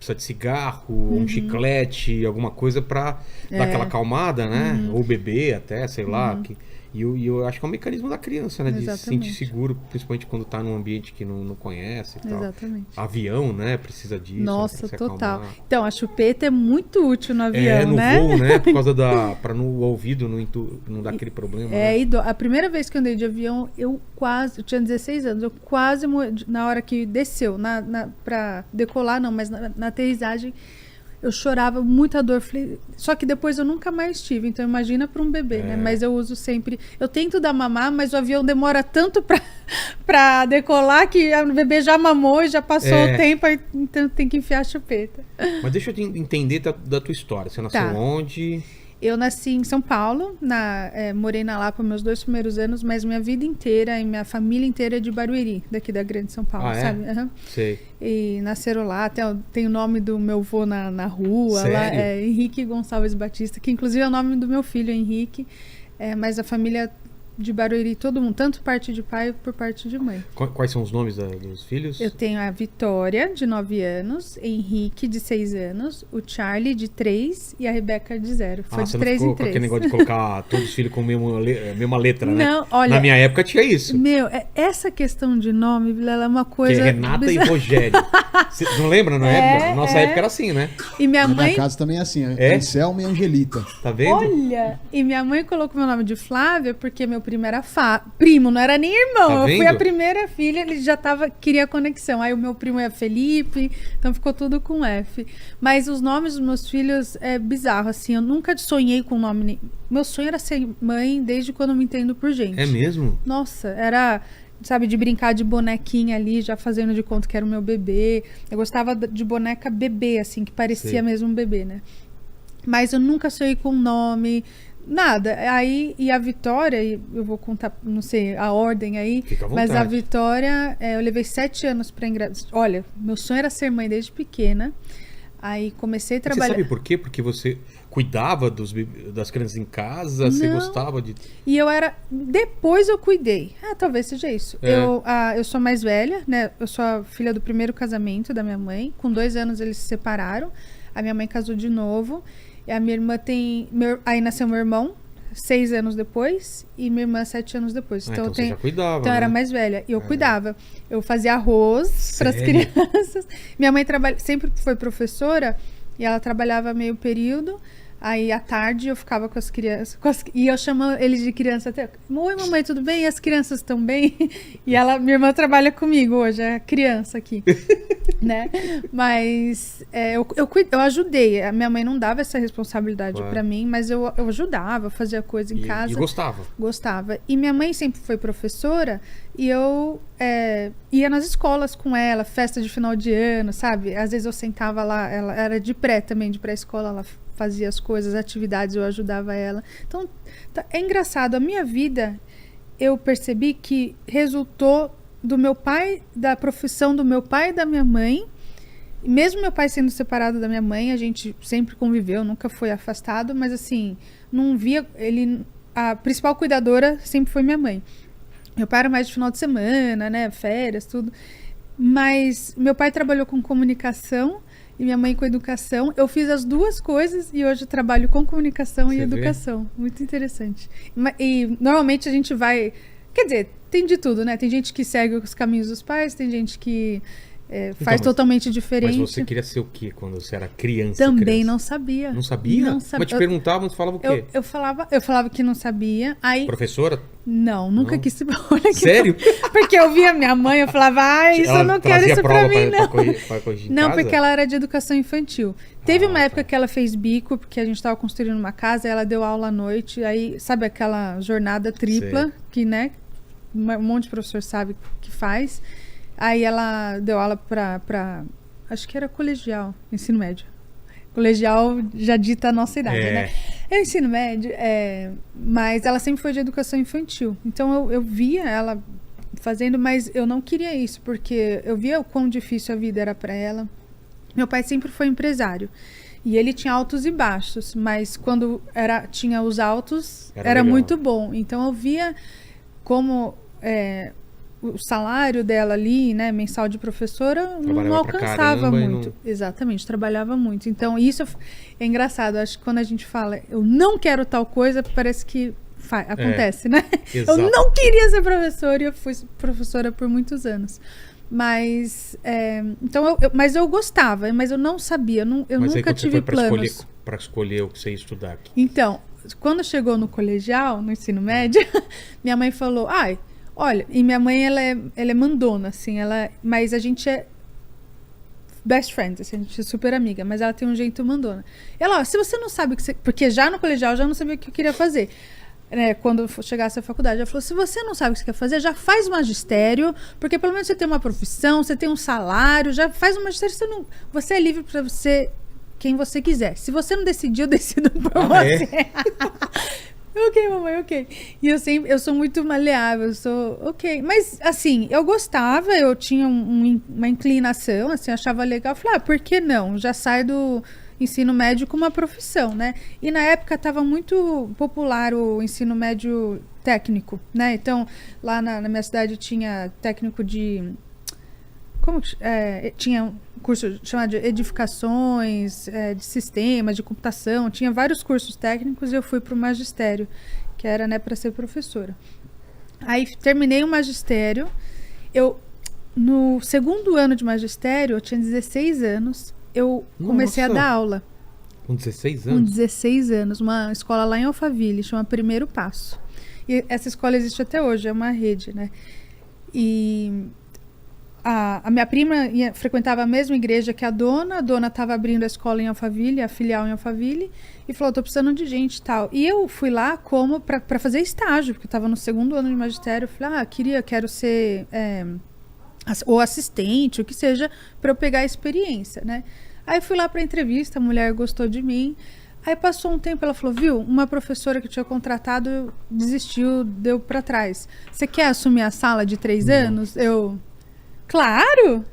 precisa de cigarro, um chiclete, alguma coisa pra dar aquela acalmada, né? Ou beber até, sei lá. E eu acho que é um mecanismo da criança, né? De se sentir seguro, principalmente quando tá num ambiente que não conhece e tal. Exatamente. Avião, né? Precisa disso. Nossa, pra se total. acalmar. Então, a chupeta é muito útil no avião, no né? voo, né? Por causa pra no ouvido não dar aquele problema, né? A primeira vez que eu andei de avião, eu tinha 16 anos, eu quase morri, na hora que desceu, pra decolar não, mas na aterrissagem, eu chorava, muita dor. Só que depois eu nunca mais tive. Então imagina para um bebê, né? Mas eu uso sempre. Eu tento dar mamar, mas o avião demora tanto para decolar que o bebê já mamou e já passou o tempo, então tem que enfiar a chupeta. Mas deixa eu entender da tua história. Você nasceu onde? Eu nasci em São Paulo, morei na Lapa meus 2 primeiros anos, mas minha vida inteira e minha família inteira é de Barueri, daqui da Grande São Paulo, sabe? Sei. E nasceram lá, tem o nome do meu avô na rua. Sério? Lá, Henrique Gonçalves Batista, que inclusive é o nome do meu filho, Henrique. Mas a família de Barueri, todo mundo, tanto parte de pai por parte de mãe. Quais são os nomes dos filhos? Eu tenho a Vitória, de 9 anos, Henrique, de 6 anos, o Charlie, de 3 e a Rebeca, de 0. Foi de 3 em 3. Com aquele negócio de colocar todos os filhos com a mesma letra, né? Não, olha... Na minha época tinha isso. Essa questão de nome, Vilela, é uma coisa... Que é Renata e Rogério. Você não lembra na época? Nossa época era assim, né? E minha mãe... Na minha casa também é assim, Anselmo e Angelita. Tá vendo? Olha! E minha mãe colocou meu nome de Flávia porque meu primo era primo, não era nem irmão. Tá eu fui a primeira filha, ele já queria conexão. Aí o meu primo é Felipe, então ficou tudo com F. Mas os nomes dos meus filhos é bizarro, assim, eu nunca sonhei com nome. Meu sonho era ser mãe desde quando eu me entendo por gente. É mesmo? Nossa, era... Sabe, de brincar de bonequinha ali, já fazendo de conta que era o meu bebê. Eu gostava de boneca bebê, assim, que parecia mesmo um bebê, né? Mas eu nunca sonhei com nome... Nada. Aí, e a Vitória, eu vou contar, não sei, a ordem aí. Fica à vontade. Mas a Vitória, eu levei 7 anos para engravidar. Olha, meu sonho era ser mãe desde pequena. Aí comecei a trabalhar. Você sabe por quê? Porque você cuidava das crianças em casa, você gostava de... E eu era... Depois eu cuidei. Talvez seja isso. Eu sou mais velha, né? Eu sou a filha do primeiro casamento da minha mãe. Com 2 anos eles se separaram. A minha mãe casou de novo. E a minha irmã aí nasceu meu irmão, 6 anos depois, e minha irmã 7 anos depois. Então você já cuidava, Então eu era mais velha. E eu cuidava. Eu fazia arroz para as crianças. Minha mãe sempre foi professora, e ela trabalhava meio período. Aí, à tarde, eu ficava com as crianças. E eu chamo eles de criança até. Oi, mamãe, tudo bem? E as crianças estão bem? E minha irmã trabalha comigo hoje, é criança aqui. Né? Mas eu ajudei. A minha mãe não dava essa responsabilidade pra mim, mas eu ajudava, fazia coisa em casa. E gostava? Gostava. E minha mãe sempre foi professora e eu ia nas escolas com ela, festa de final de ano, sabe? Às vezes eu sentava lá, ela era de pré-escola, ela fazia as coisas, atividades, eu ajudava ela. Então, é engraçado. A minha vida, eu percebi que resultou do meu pai, da profissão do meu pai e da minha mãe. E mesmo meu pai sendo separado da minha mãe, a gente sempre conviveu, nunca foi afastado, mas assim, não via a principal cuidadora sempre foi minha mãe. Meu pai era mais de final de semana, né, férias, tudo. Mas meu pai trabalhou com comunicação e minha mãe com educação. Eu fiz as duas coisas e hoje eu trabalho com comunicação e educação. Muito interessante. E normalmente a gente vai... Quer dizer, tem de tudo, né? Tem gente que segue os caminhos dos pais, tem gente que faz totalmente diferente. Mas você queria ser o quê quando você era criança? Também não sabia. Não sabia? Não sabia. Mas te perguntavam, você falava o quê? Eu falava que não sabia. Aí, professora? Não, nunca quis. Olha sério? Porque eu via minha mãe, eu falava, isso eu não quero isso pra mim, não. Pra corrigir não, casa? porque ela era de educação infantil. Teve uma época que ela fez bico, porque a gente estava construindo uma casa, ela deu aula à noite, aí, sabe aquela jornada tripla, que, né, um monte de professor sabe que faz. Aí ela deu aula pra acho que era colegial, ensino médio. Colegial já dita a nossa idade, né? É ensino médio, mas ela sempre foi de educação infantil. Então eu via ela fazendo, mas eu não queria isso, porque eu via o quão difícil a vida era para ela. Meu pai sempre foi empresário. E ele tinha altos e baixos, mas quando tinha os altos, era muito bom. Então eu via como o salário dela ali, né, mensal de professora, não alcançava muito. Não... Exatamente, trabalhava muito. Então, isso é engraçado. Acho que quando a gente fala, eu não quero tal coisa, parece que acontece, né? Exato. Eu não queria ser professora e eu fui professora por muitos anos. Mas, então mas eu gostava, mas eu não sabia, eu mas nunca tive planos. Para escolher o que você ia estudar aqui. Então, quando chegou no colegial, no ensino médio, minha mãe falou, olha, e minha mãe, ela é mandona, assim, mas a gente é best friends, assim, a gente é super amiga, mas ela tem um jeito mandona. Ela, se você não sabe o que você... Porque já no colegial eu já não sabia o que eu queria fazer. Quando eu chegasse à faculdade, ela falou, se você não sabe o que você quer fazer, já faz magistério, porque pelo menos você tem uma profissão, você tem um salário, já faz um magistério, você é livre para você, quem você quiser. Se você não decidir, eu decido por você. Ok, mamãe, ok. E eu sou muito maleável, ok. Mas, assim, eu gostava, eu tinha uma inclinação, assim, achava legal. Eu falei, por que não? Já sai do ensino médio com uma profissão, né? E na época estava muito popular o ensino médio técnico, né? Então, lá na minha cidade tinha técnico de... tinha um curso chamado de edificações, de sistemas, de computação, tinha vários cursos técnicos e eu fui para o magistério, que era, né, para ser professora. Aí terminei o magistério, no segundo ano de magistério, eu tinha 16 anos, eu comecei a dar aula. Com 16 anos? Com 16 anos, uma escola lá em Alphaville, chama Primeiro Passo. E essa escola existe até hoje, é uma rede, né? E... A minha prima frequentava a mesma igreja que a dona estava abrindo a escola em Alphaville, a filial em Alphaville, e falou, tô precisando de gente e tal. E eu fui lá para fazer estágio, porque eu estava no segundo ano de magistério, eu falei, quero ser ou assistente, o que seja, para eu pegar a experiência, né? Aí fui lá para entrevista, a mulher gostou de mim, aí passou um tempo, ela falou, viu, uma professora que tinha contratado desistiu, deu para trás. Você quer assumir a sala de 3 anos? Claro!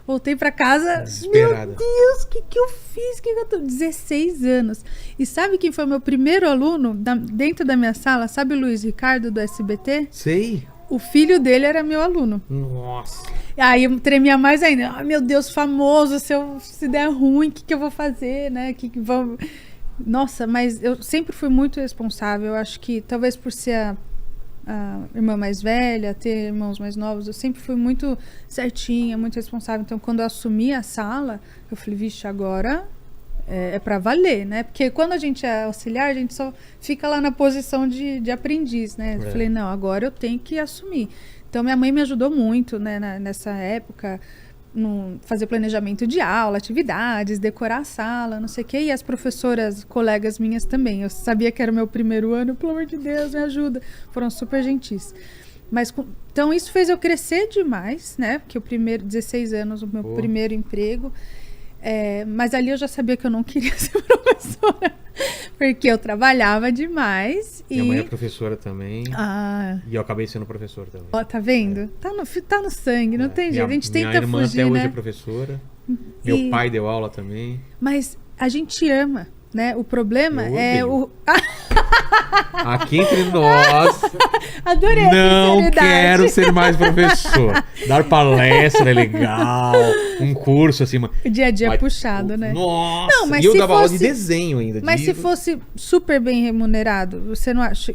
Voltei pra casa. Desesperada. Meu Deus, o que eu fiz? Que eu tô 16 anos. E sabe quem foi meu primeiro aluno dentro da minha sala? Sabe o Luiz Ricardo do SBT? Sei. O filho dele era meu aluno. Nossa. Aí eu tremia mais ainda. Meu Deus, famoso, se der ruim, o que eu vou fazer, né? Nossa, mas eu sempre fui muito responsável. Eu acho que talvez por ser a irmã mais velha, ter irmãos mais novos, eu sempre fui muito certinha, muito responsável. Então, quando eu assumi a sala, eu falei, vixe, agora é pra valer, né? Porque quando a gente é auxiliar, a gente só fica lá na posição de aprendiz, né? Eu falei, não, agora eu tenho que assumir. Então, minha mãe me ajudou muito, né, nessa época, fazer planejamento de aula, atividades, decorar a sala, não sei o quê. E as professoras, colegas minhas também. Eu sabia que era o meu primeiro ano, pelo amor de Deus, me ajuda. Foram super gentis. Então, isso fez eu crescer demais, né? Porque 16 anos, o meu primeiro emprego. Mas ali eu já sabia que eu não queria ser professora. Porque eu trabalhava demais. Minha mãe é professora também. E eu acabei sendo professor também. Tá vendo? Tá no sangue, não tem jeito. A gente tenta fugir, né? Minha irmã até hoje é professora. Meu pai deu aula também. Mas a gente ama, né? O problema é o... Aqui entre nós. Adorei. Não quero ser mais professor. Dar palestra é legal. Um curso assim. O dia a dia é puxado, né? Nossa. Não, mas e eu dava aula de desenho ainda. Mas se fosse super bem remunerado, você não acha?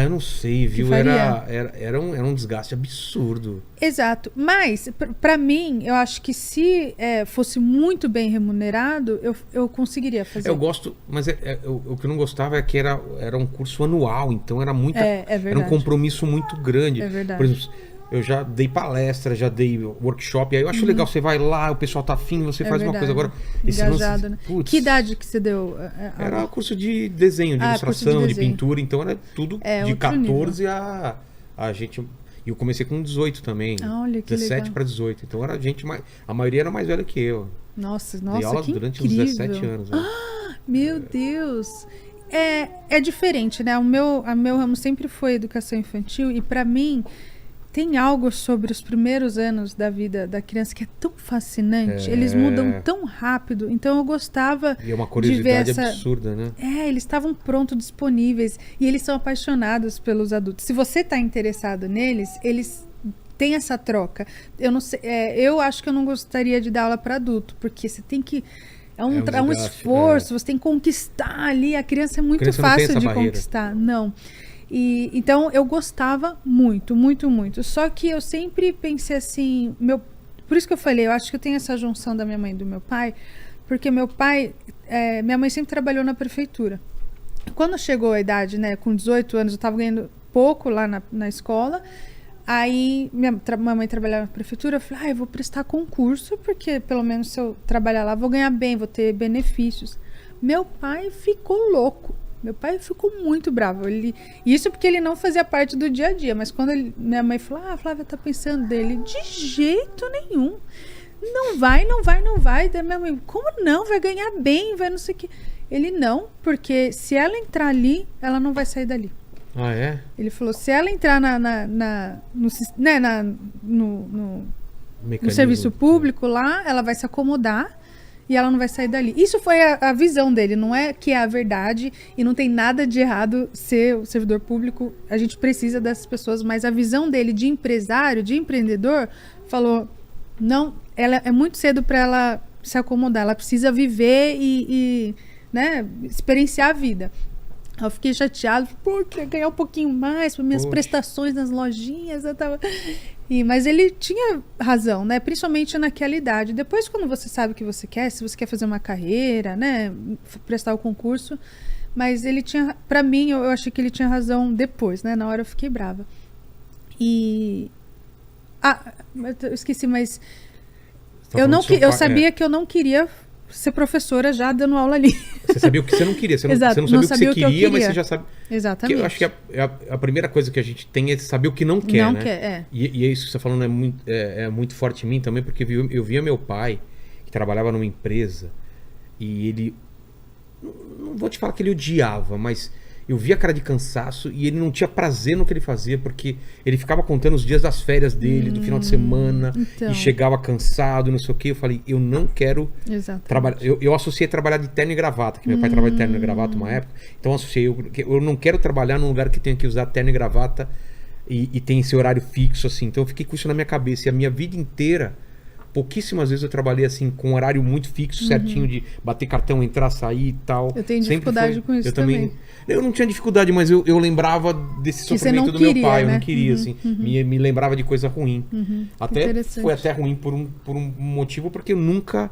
Eu não sei, viu? Era um desgaste absurdo. Exato. Mas, pra mim, eu acho que se fosse muito bem remunerado, eu conseguiria fazer. Eu gosto, mas o que eu não gostava é que era um curso anual, então era muito. Era um compromisso muito grande. É verdade. Por exemplo, eu já dei palestra, já dei workshop, aí eu acho legal, você vai lá, o pessoal tá afim, você faz uma coisa. Agora, engajado, né? Que idade que você deu? Era curso de desenho, de ilustração, de pintura, então era tudo de 14 a gente... E eu comecei com 18 também. Olha, que 17 para 18. Então era gente mais... A maioria era mais velha que eu. Nossa, dei aula durante uns 17 anos. Né? Meu Deus! É diferente, né? O meu ramo sempre foi educação infantil e pra mim... tem algo sobre os primeiros anos da vida da criança que é tão fascinante. Eles mudam tão rápido. Então eu gostava e é uma curiosidade de ver absurda, né? Eles estavam prontos, disponíveis. E eles são apaixonados pelos adultos. Se você está interessado neles, eles têm essa troca. Eu não sei, eu acho que eu não gostaria de dar aula para adulto, porque você tem que... É um esforço, você tem que conquistar ali. A criança é muito fácil de conquistar. Não. Então eu gostava muito, muito, muito. Só que eu sempre pensei assim, por isso que eu falei, eu acho que eu tenho essa junção da minha mãe e do meu pai, porque meu pai, minha mãe sempre trabalhou na prefeitura. Quando chegou a idade, né, com 18 anos, eu estava ganhando pouco lá na escola. Aí minha mãe trabalhava na prefeitura, eu falei, eu vou prestar concurso, porque pelo menos se eu trabalhar lá, vou ganhar bem, vou ter benefícios. Meu pai ficou louco. Meu pai ficou muito bravo. Isso porque ele não fazia parte do dia a dia. Mas quando minha mãe falou, Flávia tá pensando dele. De jeito nenhum. Não vai, não vai, não vai. Daí minha mãe, como não? Vai ganhar bem, vai não sei o quê. Ele não, porque se ela entrar ali, ela não vai sair dali. Ah, é? Ele falou, se ela entrar no serviço público lá, ela vai se acomodar. E ela não vai sair dali. Isso foi a visão dele. Não é que é a verdade. E não tem nada de errado ser o servidor público. A gente precisa dessas pessoas. Mas a visão dele de empresário, de empreendedor, falou... Não, ela é muito cedo para ela se acomodar. Ela precisa viver e né, experienciar a vida. Eu fiquei chateado. Pô, queria ganhar um pouquinho mais para minhas prestações nas lojinhas. Eu tava... Mas ele tinha razão, né? Principalmente naquela idade. Depois, quando você sabe o que você quer, se você quer fazer uma carreira, né? Prestar o concurso. Mas ele tinha... Pra mim, eu achei que ele tinha razão depois, né? Na hora eu fiquei brava. Eu esqueci, mas... Eu sabia que eu não queria ser professora já dando aula ali. Você sabia o que você não queria. Você não sabia o que você queria, mas você já sabe... Exatamente. Eu acho que a primeira coisa que a gente tem é saber o que não quer, não né? Quer, E é isso que você está falando é muito forte em mim também, porque eu via meu pai, que trabalhava numa empresa, e ele... Não vou te falar que ele odiava, mas... Eu via a cara de cansaço e ele não tinha prazer no que ele fazia, porque ele ficava contando os dias das férias dele, do final de semana, e chegava cansado, não sei o que. Eu falei, eu não quero trabalhar. Eu associei trabalhar de terno e gravata, que meu pai trabalhava de terno e gravata uma época. Então eu associei, eu não quero trabalhar num lugar que tenha que usar terno e gravata e tem esse horário fixo, assim. Então eu fiquei com isso na minha cabeça. E a minha vida inteira, pouquíssimas vezes eu trabalhei assim, com um horário muito fixo, certinho, de bater cartão, entrar, sair e tal. Eu tenho dificuldade com isso também. Eu não tinha dificuldade, mas eu lembrava desse sofrimento do meu pai. Né? Eu não queria, assim. Me lembrava de coisa ruim. Foi até ruim por um motivo, porque eu nunca...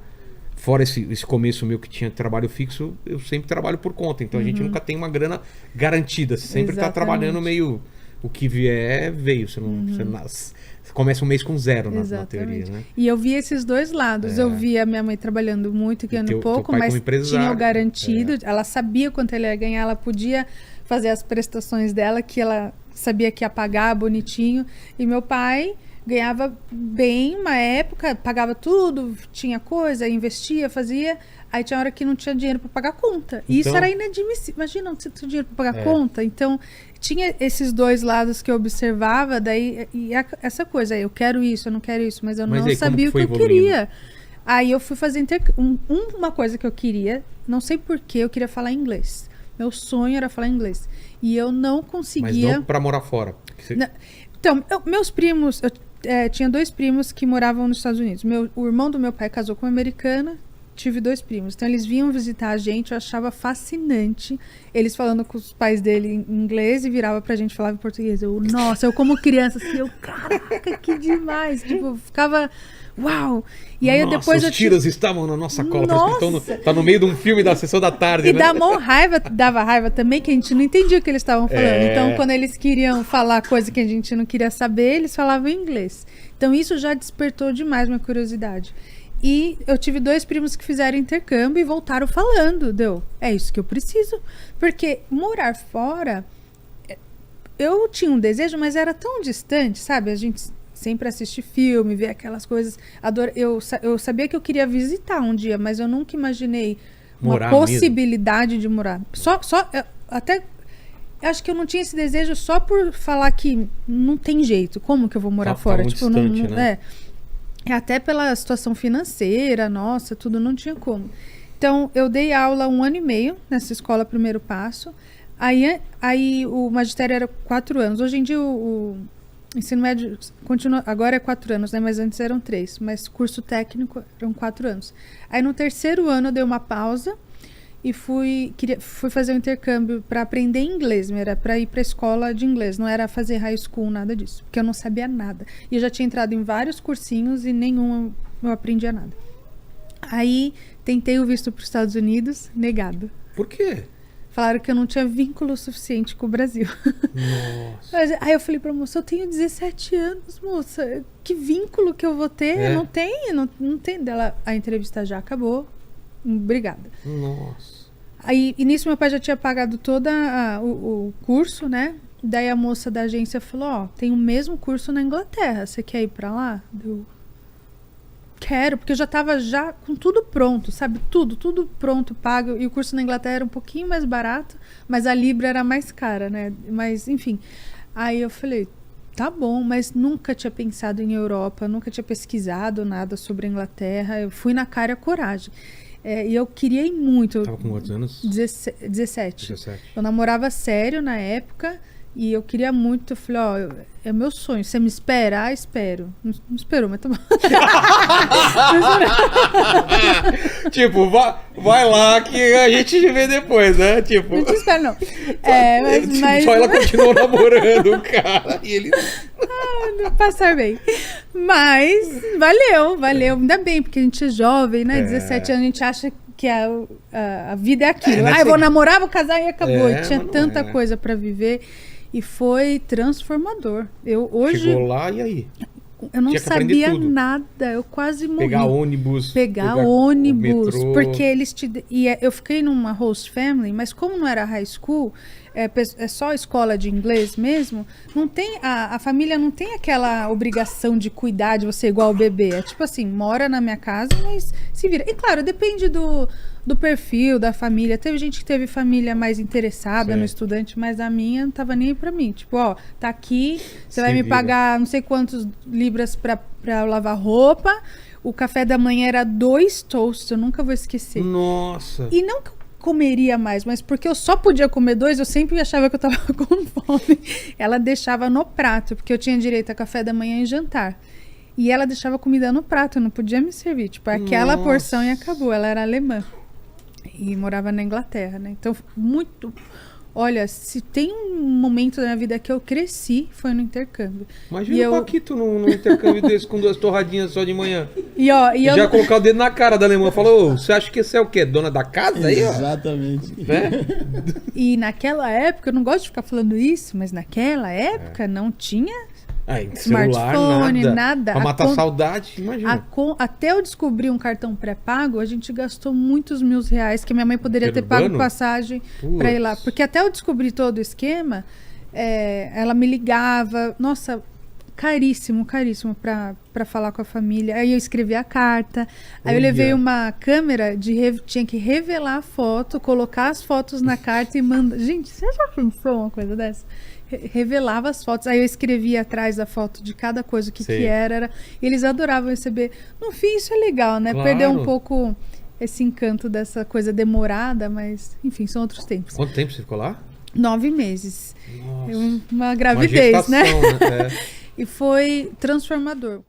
Fora esse começo meu que tinha trabalho fixo, eu sempre trabalho por conta. Então a gente nunca tem uma grana garantida. Você sempre está trabalhando meio... O que vier, veio. Você começa um mês com zero na teoria, né? E eu vi esses dois lados. Eu vi a minha mãe trabalhando muito, ganhando pouco, mas tinha o garantido. Ela sabia quanto ela ia ganhar, ela podia fazer as prestações dela, que ela sabia que ia pagar bonitinho. E meu pai ganhava bem uma época, pagava tudo, tinha coisa, investia, fazia. Aí tinha hora que não tinha dinheiro para pagar conta. E isso era inadmissível. Imagina, não tinha dinheiro para pagar conta. Então, tinha esses dois lados que eu observava. Daí, essa coisa, eu quero isso, eu não quero isso. Mas eu não sabia o que eu queria. Aí eu fui fazer uma coisa que eu queria. Não sei porquê, eu queria falar inglês. Meu sonho era falar inglês. E eu não conseguia... Mas não para morar fora. Então, meus primos... tinha 2 primos que moravam nos Estados Unidos. O irmão do meu pai casou com uma americana. Tive 2 primos. Então eles vinham visitar a gente, eu achava fascinante. Eles falando com os pais dele em inglês e virava pra gente falar em português. Nossa, eu como criança, assim, caraca, que demais. Tipo, ficava... Uau! E aí depois os tiros estavam na nossa cola. Tá no meio de um filme da sessão da tarde, e né? Dava raiva também, que a gente não entendia o que eles estavam falando. Então, quando eles queriam falar coisa que a gente não queria saber, eles falavam em inglês. Então, isso já despertou demais minha curiosidade. E eu tive 2 primos que fizeram intercâmbio e voltaram falando, é isso que eu preciso. Porque morar fora, eu tinha um desejo, mas era tão distante, sabe? A gente sempre assiste filme, vê aquelas coisas. Eu sabia que eu queria visitar um dia, mas eu nunca imaginei uma possibilidade de morar. Até eu acho que eu não tinha esse desejo só por falar que não tem jeito, como que eu vou morar fora? Muito distante, né? Até pela situação financeira, nossa, tudo não tinha como. Então, eu dei aula 1 ano e meio nessa escola Primeiro Passo. Aí o magistério era 4 anos. Hoje em dia o ensino médio continua, agora é 4 anos, né? Mas antes eram 3. Mas curso técnico eram 4 anos. Aí no terceiro ano eu dei uma pausa e fui fazer um intercâmbio para aprender inglês. Era para ir para a escola de inglês, não era fazer high school, nada disso, porque eu não sabia nada. E eu já tinha entrado em vários cursinhos e nenhum eu aprendia nada. Aí tentei o visto para os Estados Unidos, negado. Por quê? Falaram que eu não tinha vínculo suficiente com o Brasil. Nossa. Aí eu falei pra moça, eu tenho 17 anos, moça. Que vínculo que eu vou ter? Não tem, não tem. Dela, a entrevista já acabou. Obrigada. Nossa. Aí, e nisso meu pai já tinha pagado todo o curso, né? Daí a moça da agência falou, tem o mesmo curso na Inglaterra. Você quer ir pra lá? Eu quero, porque eu já tava com tudo pronto, sabe? Tudo pronto, pago. E o curso na Inglaterra era um pouquinho mais barato, mas a Libra era mais cara, né? Mas, enfim. Aí eu falei, tá bom, mas nunca tinha pensado em Europa, nunca tinha pesquisado nada sobre a Inglaterra. Eu fui na cara e a coragem. E eu queria ir muito. Tava com quantos anos? 17. Eu namorava sério na época. E eu queria muito, eu falei, ó, é meu sonho, você me espera? Ah, espero. Não esperou, mas tá bom. Tipo, vai lá que a gente vê depois, né? Tipo... Não te espero, não. Mas... Só ela continuou namorando o cara e ele... não passar bem. Mas valeu. Ainda bem, porque a gente é jovem, né? 17 anos, a gente acha que a vida é aquilo. Eu vou namorar, vou casar e acabou. E tinha tanta coisa pra viver. E foi transformador. Hoje chegou lá e aí? Eu não sabia nada. Eu quase morri. Pegar ônibus. Metrô. Porque eles eu fiquei numa host family, mas como não era high school, é só escola de inglês mesmo, não tem, a família não tem aquela obrigação de cuidar de você igual o bebê. É tipo assim, mora na minha casa, mas se vira. E claro, depende do perfil da família. Teve gente que teve família mais interessada no estudante, mas a minha não tava nem aí pra mim. Tipo, ó, tá aqui, você vai me pagar não sei quantos libras pra lavar roupa. O café da manhã era 2 toasts, eu nunca vou esquecer. Nossa! E não que eu comeria mais, mas porque eu só podia comer 2, eu sempre achava que eu tava com fome. Ela deixava no prato, porque eu tinha direito a café da manhã e jantar. E ela deixava comida no prato, eu não podia me servir. Tipo, aquela porção e acabou. Ela era alemã. E morava na Inglaterra, né? Então, muito... Olha, se tem um momento da minha vida que eu cresci, foi no intercâmbio. Imagina o Paquito num intercâmbio desse com 2 torradinhas só de manhã. E já colocar o dedo na cara da alemã. Falou, você acha que esse é o quê? Dona da casa aí, ó? Exatamente. Né? E naquela época, eu não gosto de ficar falando isso, mas naquela época não tinha... smartphone, nada. Pra matar saudade, imagina. Até eu descobrir um cartão pré-pago, a gente gastou muitos R$1.000 que minha mãe poderia ter pago passagem para ir lá. Porque até eu descobrir todo o esquema, ela me ligava, nossa, caríssimo para falar com a família. Aí eu escrevi a carta, aí eu levei uma câmera, tinha que revelar a foto, colocar as fotos na carta e mandar. Gente, você já pensou uma coisa dessa? Revelava as fotos, aí eu escrevia atrás da foto de cada coisa, o que era. E eles adoravam receber. No fim, isso é legal, né? Claro. Perdeu um pouco esse encanto dessa coisa demorada, mas, enfim, são outros tempos. Quanto tempo você ficou lá? 9 meses. Nossa. Uma gravidez, uma gestação, né? E foi transformador.